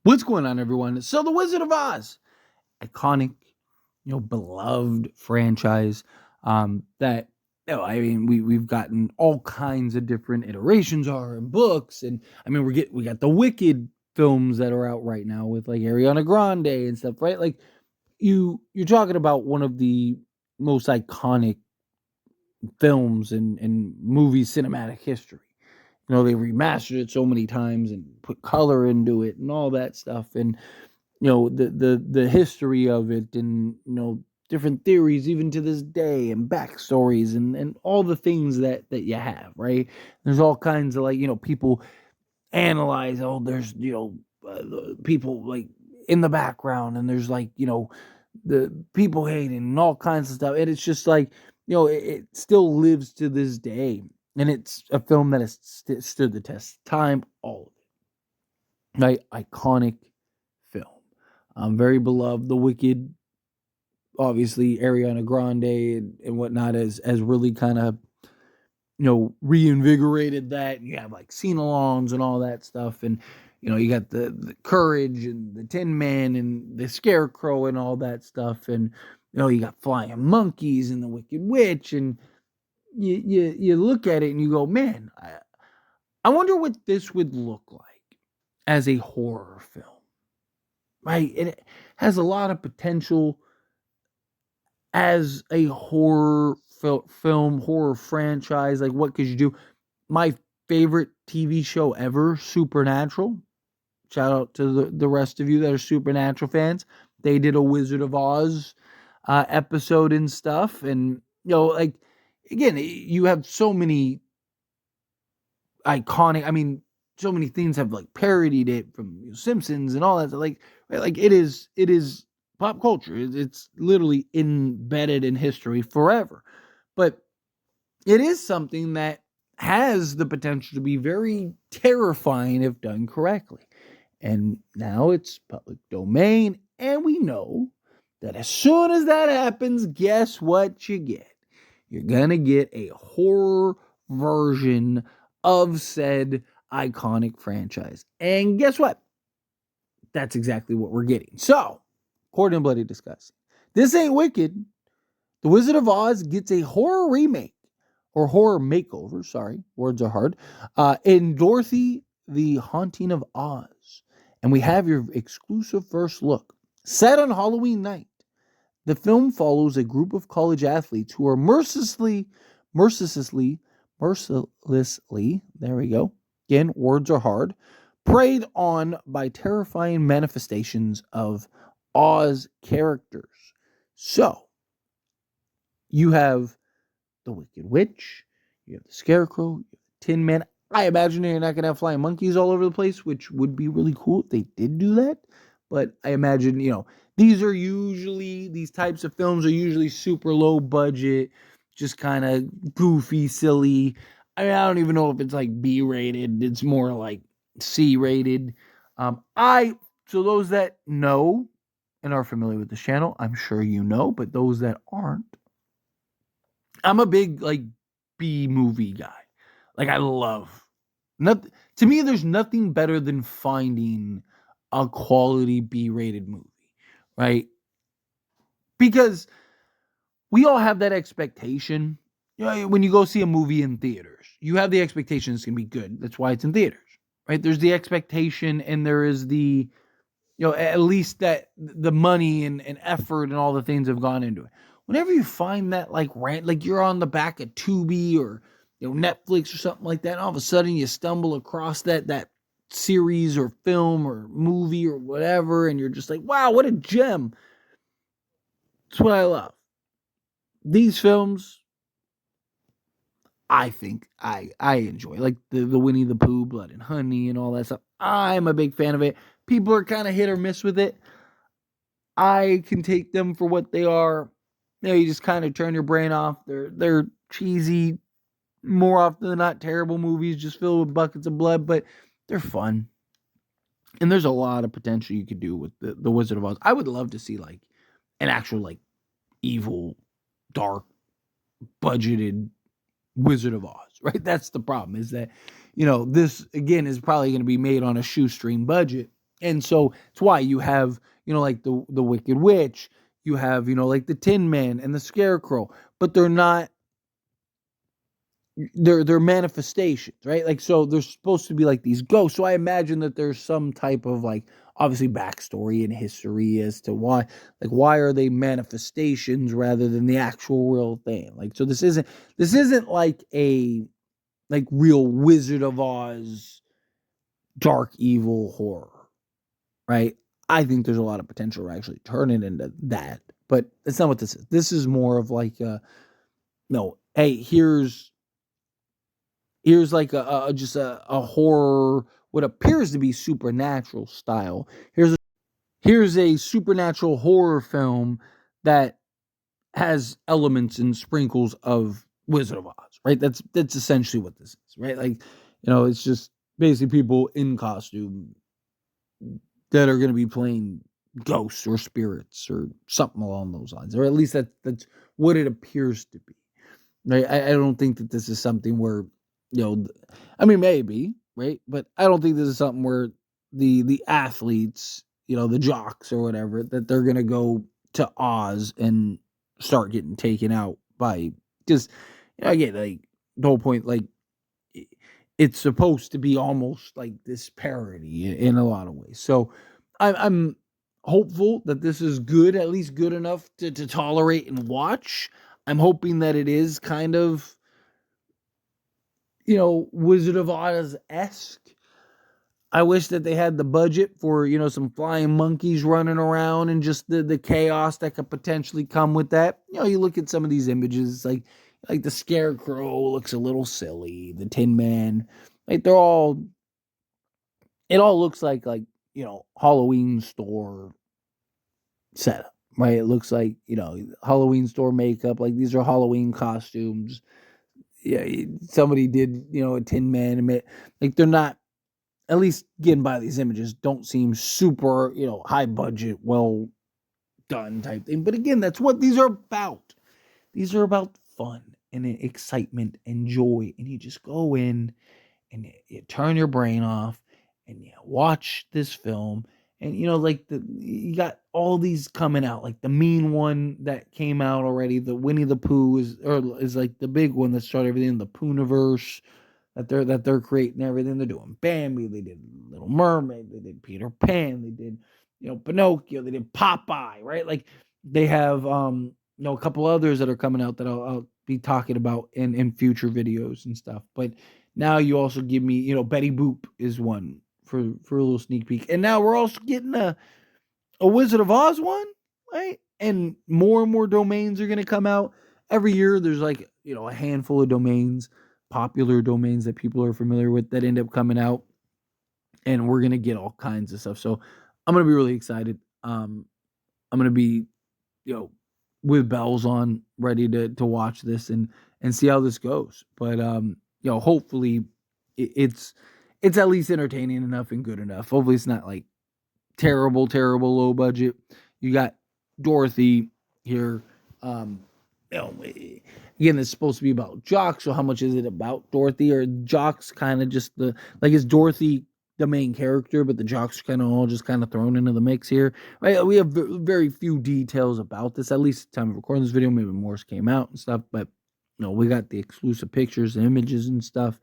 What's going on, everyone? So, The Wizard of Oz, iconic, beloved franchise. That I mean, we've gotten all kinds of different iterations are in books, and I mean, we got the Wicked films that are out right now with like Ariana Grande and stuff, right? Like you're talking about one of the most iconic films and movie cinematic history. They remastered it so many times and put color into it and all that stuff. And the history of it and different theories even to this day and backstories and all the things that you have, right? There's all kinds of like people analyze, oh, there's people like in the background, and there's like the people hating and all kinds of stuff, and it's just like it still lives to this day, and it's a film that has stood the test of time, all of it, right? Iconic film. Very beloved. The Wicked, obviously, Ariana Grande and whatnot has really kind of reinvigorated that. And you have like sing-alongs and all that stuff, and you got the Courage and the Tin Man and the Scarecrow and all that stuff, and you got flying monkeys and the Wicked Witch, and you look at it and you go, man, I wonder what this would look like as a horror film, right? It has a lot of potential as a horror film, horror franchise. Like, what could you do? My favorite TV show ever, Supernatural. Shout out to the rest of you that are Supernatural fans. They did a Wizard of Oz episode and stuff. And, like, again, you have so many iconic, I mean, so many things have like parodied it from Simpsons and all that. Like, right, like it is pop culture. It's literally embedded in history forever. But it is something that has the potential to be very terrifying if done correctly. And now it's public domain, and we know that as soon as that happens, guess what you get? You're going to get a horror version of said iconic franchise. And guess what? That's exactly what we're getting. So, according to Bloody Disgusting, this ain't Wicked. The Wizard of Oz gets a horror remake or horror makeover. Sorry, words are hard. In Dorothy, the Haunting of Oz. And we have your exclusive first look. Set on Halloween night, the film follows a group of college athletes who are mercilessly, there we go. Again, words are hard. Preyed on by terrifying manifestations of Oz characters. So, you have the Wicked Witch, you have the Scarecrow, you have the Tin Man. I imagine you're not going to have flying monkeys all over the place, which would be really cool if they did do that. But I imagine, these types of films are usually super low budget, just kind of goofy, silly. I mean, I don't even know if it's like B rated. It's more like C rated. So those that know and are familiar with the channel, I'm sure you know, but those that aren't, I'm a big like B movie guy. Like, I love to me, there's nothing better than finding a quality B-rated movie, right? Because we all have that expectation. When you go see a movie in theaters, you have the expectation it's going to be good. That's why it's in theaters, right? There's the expectation, and there is the, at least that the money and effort and all the things have gone into it. Whenever you find that like you're on the back of Tubi or Netflix or something like that, and all of a sudden you stumble across that series or film or movie or whatever, and you're just like, wow, what a gem. That's what I love. These films, I think I enjoy, like the Winnie the Pooh, Blood and Honey, and all that stuff. I'm a big fan of it. People are kind of hit or miss with it. I can take them for what they are. You just kind of turn your brain off. They're cheesy, more often than not terrible movies, just filled with buckets of blood, but they're fun. And there's a lot of potential you could do with the Wizard of Oz. I would love to see like an actual like evil, dark, budgeted Wizard of Oz, right? That's the problem, is that, this again is probably going to be made on a shoestring budget. And so it's why you have, like the Wicked Witch, you have, like the Tin Man and the Scarecrow, but they're manifestations, right? Like, so they're supposed to be like these ghosts. So I imagine that there's some type of, like, obviously backstory and history as to why are they manifestations rather than the actual real thing. Like, so this isn't like a like real Wizard of Oz dark evil horror, right? I think there's a lot of potential to actually turn it into that, but that's not what this is. This is more of like no, hey, here's like just a horror, what appears to be supernatural style. Here's a supernatural horror film that has elements and sprinkles of Wizard of Oz, right? That's essentially what this is, right? Like, it's just basically people in costume that are going to be playing ghosts or spirits or something along those lines, or at least that's what it appears to be. Right? I don't think that this is something where, you know, I mean, maybe, right? But I don't think this is something where the athletes, the jocks or whatever, that they're gonna go to Oz and start getting taken out by, just, again, like, the whole point, like, it's supposed to be almost like this parody in a lot of ways. So I'm hopeful that this is good, at least good enough to tolerate and watch. I'm hoping that it is kind of, Wizard of Oz esque. I wish that they had the budget for, some flying monkeys running around and just the chaos that could potentially come with that. You look at some of these images, like the Scarecrow looks a little silly, the Tin Man, like it all looks like, Halloween store setup, right? It looks like, Halloween store makeup, like these are Halloween costumes. Yeah, somebody did, a Tin Man, like they're not, at least getting by these images, don't seem super, high budget, well done type thing. But again, that's what these are about. These are about fun and excitement and joy. And you just go in and you turn your brain off and you watch this film. And like you got all these coming out, like the mean one that came out already. The Winnie the Pooh is like the big one that started everything. The Poohniverse that they're creating everything. They're doing Bambi, they did Little Mermaid, they did Peter Pan, they did Pinocchio, they did Popeye, right? Like they have a couple others that are coming out that I'll be talking about in future videos and stuff. But now you also give me, Betty Boop is one for a little sneak peek, and now we're also getting a Wizard of Oz one, right? And more domains are going to come out every year. There's like, a handful of domains, popular domains that people are familiar with, that end up coming out, and we're going to get all kinds of stuff. So I'm going to be really excited. I'm going to be, with bells on, ready to watch this and see how this goes. But hopefully it's at least entertaining enough and good enough. Hopefully it's not like terrible low budget. You got Dorothy here. Again, it's supposed to be about Jock. So how much is it about Dorothy, or Jock's kind of just is Dorothy the main character, but the Jocks kind of all just kind of thrown into the mix here, right? We have very few details about this, at least at the time of recording this video. Maybe Morse came out and stuff, but we got the exclusive pictures and images and stuff.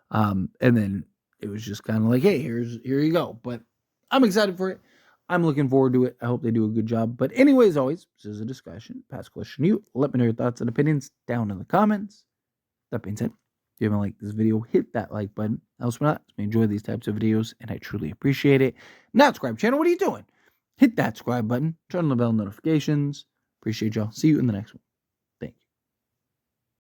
And then it was just kind of like, hey, here you go. But I'm excited for it. I'm looking forward to it. I hope they do a good job. But anyways, always, this is a discussion. Pass question to you. Let me know your thoughts and opinions down in the comments. That being said, if you haven't liked this video, hit that like button. Else not, I enjoy these types of videos, and I truly appreciate it. Not subscribe channel, what are you doing? Hit that subscribe button. Turn on the bell notifications. Appreciate y'all. See you in the next one.